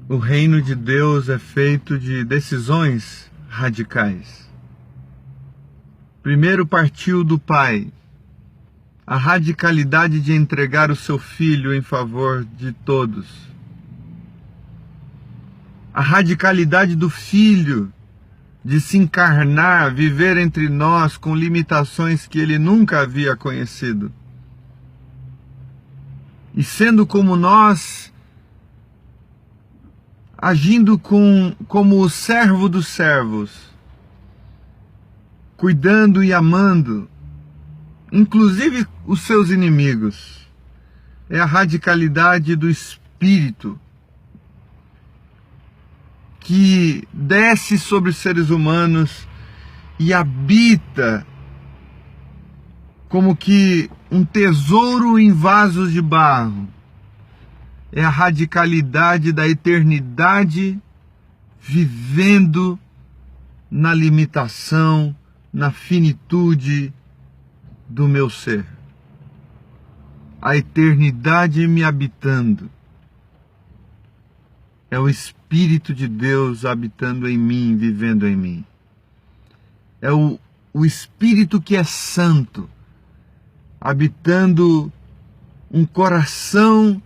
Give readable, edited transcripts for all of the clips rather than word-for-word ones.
O reino de Deus é feito de decisões radicais. Primeiro partiu do Pai a radicalidade de entregar o seu Filho em favor de todos. A radicalidade do Filho de se encarnar, viver entre nós com limitações que ele nunca havia conhecido. E sendo como nós, agindo como o servo dos servos, cuidando e amando, inclusive os seus inimigos. É a radicalidade do Espírito que desce sobre os seres humanos e habita como que um tesouro em vasos de barro. É a radicalidade da eternidade vivendo na limitação, na finitude do meu ser. A eternidade me habitando. É o Espírito de Deus habitando em mim, vivendo em mim. É o Espírito que é santo, habitando um coração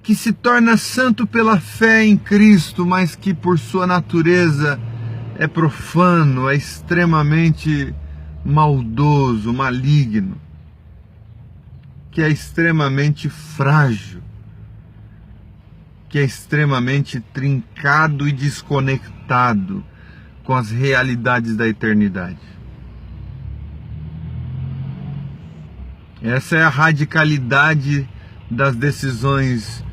que se torna santo pela fé em Cristo, mas que por sua natureza é profano, é extremamente maldoso, maligno, que é extremamente frágil, que é extremamente trincado e desconectado com as realidades da eternidade. Essa é a radicalidade das decisões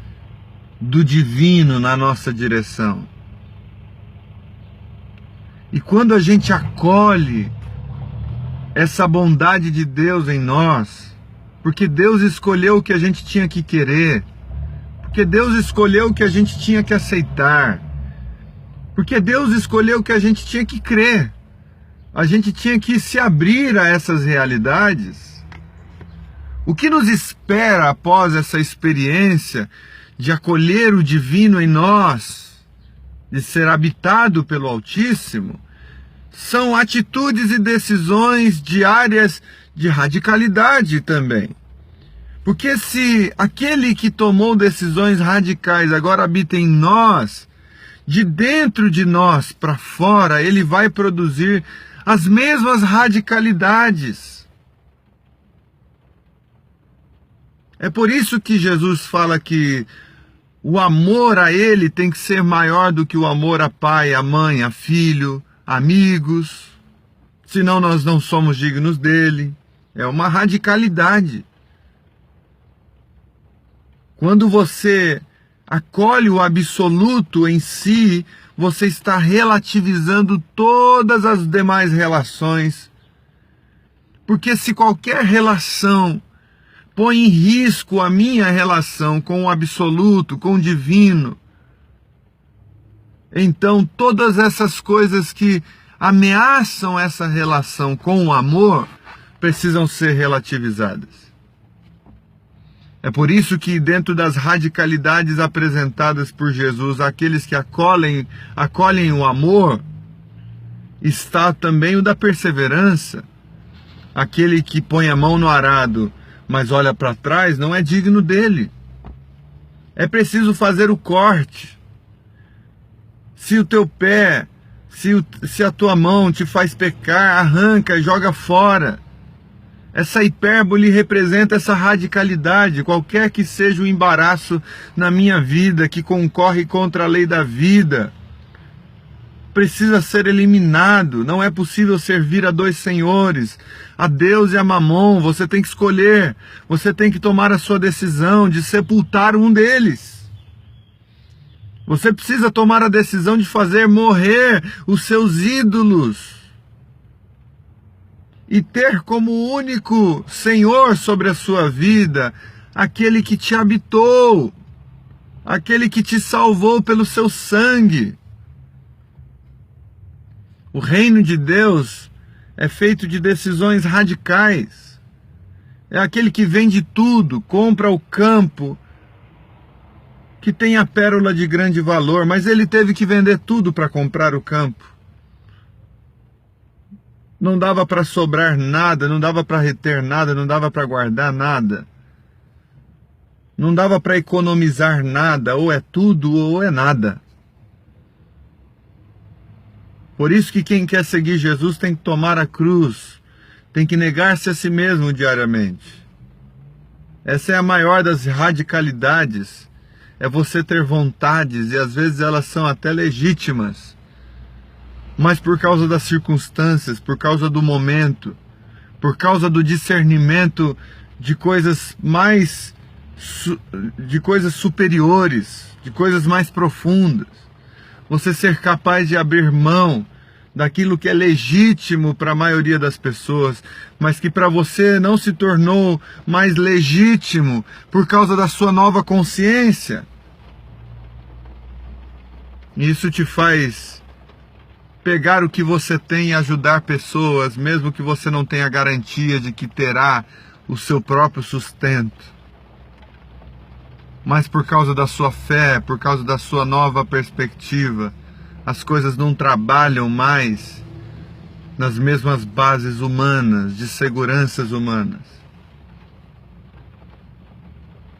do divino na nossa direção. E quando a gente acolhe essa bondade de Deus em nós, porque Deus escolheu o que a gente tinha que querer, porque Deus escolheu o que a gente tinha que aceitar, porque Deus escolheu o que a gente tinha que crer, a gente tinha que se abrir a essas realidades. O que nos espera após essa experiência de acolher o divino em nós, de ser habitado pelo Altíssimo, são atitudes e decisões diárias de radicalidade também. Porque se aquele que tomou decisões radicais agora habita em nós, de dentro de nós para fora, ele vai produzir as mesmas radicalidades. É por isso que Jesus fala que o amor a ele tem que ser maior do que o amor a pai, a mãe, a filho, amigos, senão nós não somos dignos dele. É uma radicalidade. Quando você acolhe o absoluto em si, você está relativizando todas as demais relações. Porque se qualquer relação põe em risco a minha relação com o absoluto, com o divino, então todas essas coisas que ameaçam essa relação com o amor precisam ser relativizadas. É por isso que dentro das radicalidades apresentadas por Jesus, aqueles que acolhem o amor, está também o da perseverança. Aquele que põe a mão no arado, mas olha para trás, não é digno dele. É preciso fazer o corte. Se o teu pé, se a tua mão te faz pecar, arranca e joga fora. Essa hipérbole representa essa radicalidade. Qualquer que seja o embaraço na minha vida que concorre contra a lei da vida, precisa ser eliminado. Não é possível servir a dois senhores, a Deus e a Mamon. Você tem que escolher, você tem que tomar a sua decisão de sepultar um deles. Você precisa tomar a decisão de fazer morrer os seus ídolos e ter como único Senhor sobre a sua vida aquele que te habitou, aquele que te salvou pelo seu sangue. O reino de Deus é feito de decisões radicais. É aquele que vende tudo, compra o campo, que tem a pérola de grande valor, mas ele teve que vender tudo para comprar o campo. Não dava para sobrar nada, não dava para reter nada, não dava para guardar nada. Não dava para economizar nada, ou é tudo ou é nada. Por isso que quem quer seguir Jesus tem que tomar a cruz, tem que negar-se a si mesmo diariamente. Essa é a maior das radicalidades, é você ter vontades, e às vezes elas são até legítimas, mas por causa das circunstâncias, por causa do momento, por causa do discernimento de coisas de coisas superiores, de coisas mais profundas, você ser capaz de abrir mão daquilo que é legítimo para a maioria das pessoas, mas que para você não se tornou mais legítimo por causa da sua nova consciência. Isso te faz pegar o que você tem e ajudar pessoas, mesmo que você não tenha garantia de que terá o seu próprio sustento. Mas por causa da sua fé, por causa da sua nova perspectiva, as coisas não trabalham mais nas mesmas bases humanas, de seguranças humanas.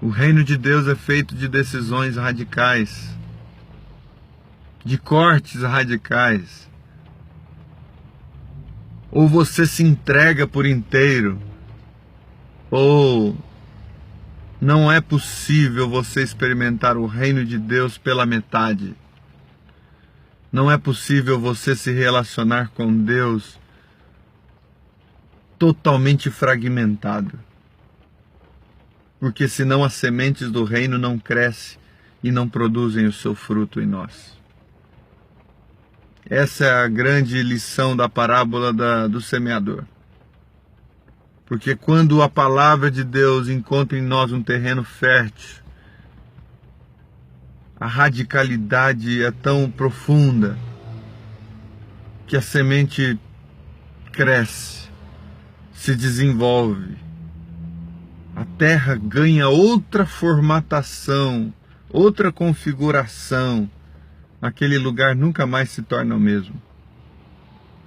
O reino de Deus é feito de decisões radicais, de cortes radicais. Ou você se entrega por inteiro, ou não é possível você experimentar o reino de Deus pela metade. Não é possível você se relacionar com Deus totalmente fragmentado. Porque senão as sementes do reino não crescem e não produzem o seu fruto em nós. Essa é a grande lição da parábola do semeador. Porque quando a palavra de Deus encontra em nós um terreno fértil, a radicalidade é tão profunda que a semente cresce, se desenvolve. A terra ganha outra formatação, outra configuração. Aquele lugar nunca mais se torna o mesmo.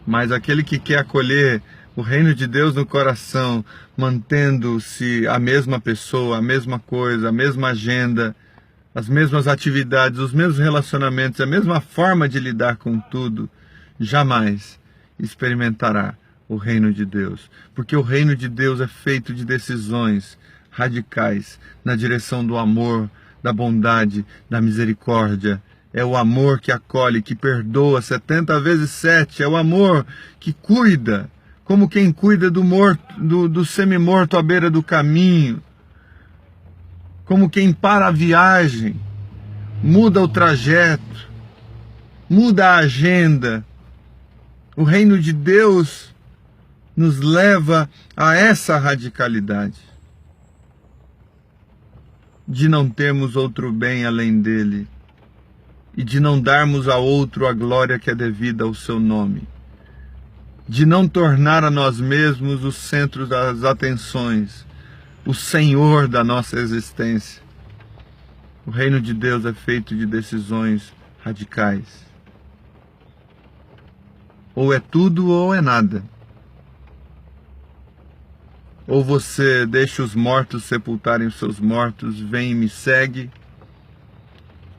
Mas aquele que quer acolher o reino de Deus no coração, mantendo-se a mesma pessoa, a mesma coisa, a mesma agenda, as mesmas atividades, os mesmos relacionamentos, a mesma forma de lidar com tudo, jamais experimentará o reino de Deus. Porque o reino de Deus é feito de decisões radicais na direção do amor, da bondade, da misericórdia. É o amor que acolhe, que perdoa 70 vezes 7. É o amor que cuida, como quem cuida do semi-morto à beira do caminho. Como quem para a viagem, muda o trajeto, muda a agenda. O reino de Deus nos leva a essa radicalidade de não termos outro bem além dele e de não darmos a outro a glória que é devida ao seu nome, de não tornar a nós mesmos o centro das atenções, o Senhor da nossa existência. O reino de Deus é feito de decisões radicais. Ou é tudo ou é nada. Ou você deixa os mortos sepultarem os seus mortos, vem e me segue.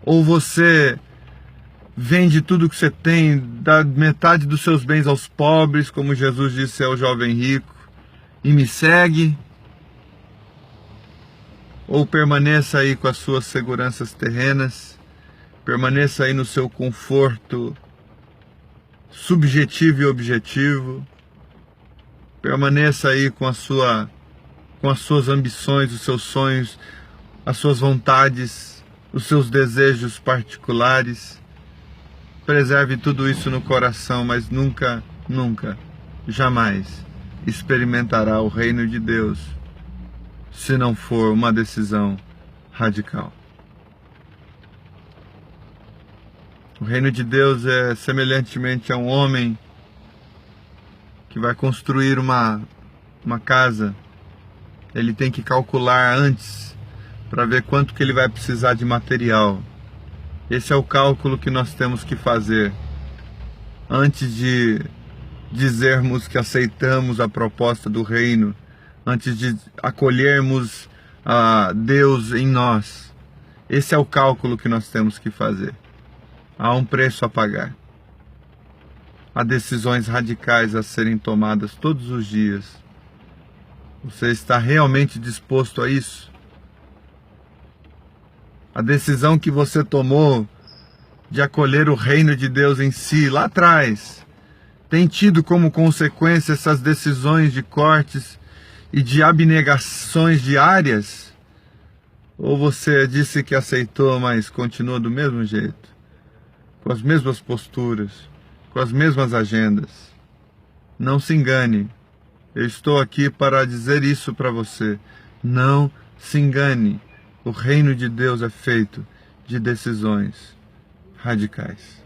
Ou você vende tudo que você tem, dá metade dos seus bens aos pobres, como Jesus disse ao jovem rico, e me segue. Ou permaneça aí com as suas seguranças terrenas, permaneça aí no seu conforto subjetivo e objetivo, permaneça aí com as suas ambições, os seus sonhos, as suas vontades, os seus desejos particulares. Preserve tudo isso no coração, mas nunca, nunca, jamais experimentará o reino de Deus se não for uma decisão radical. O reino de Deus é semelhantemente a um homem que vai construir uma casa. Ele tem que calcular antes para ver quanto que ele vai precisar de material. Esse é o cálculo que nós temos que fazer antes de dizermos que aceitamos a proposta do reino, antes de acolhermos a Deus em nós. Esse é o cálculo que nós temos que fazer. Há um preço a pagar. Há decisões radicais a serem tomadas todos os dias. Você está realmente disposto a isso? A decisão que você tomou de acolher o reino de Deus em si, lá atrás, tem tido como consequência essas decisões de cortes e de abnegações diárias? Ou você disse que aceitou, mas continua do mesmo jeito, com as mesmas posturas, com as mesmas agendas? Não se engane. Eu estou aqui para dizer isso para você. Não se engane. O reino de Deus é feito de decisões radicais.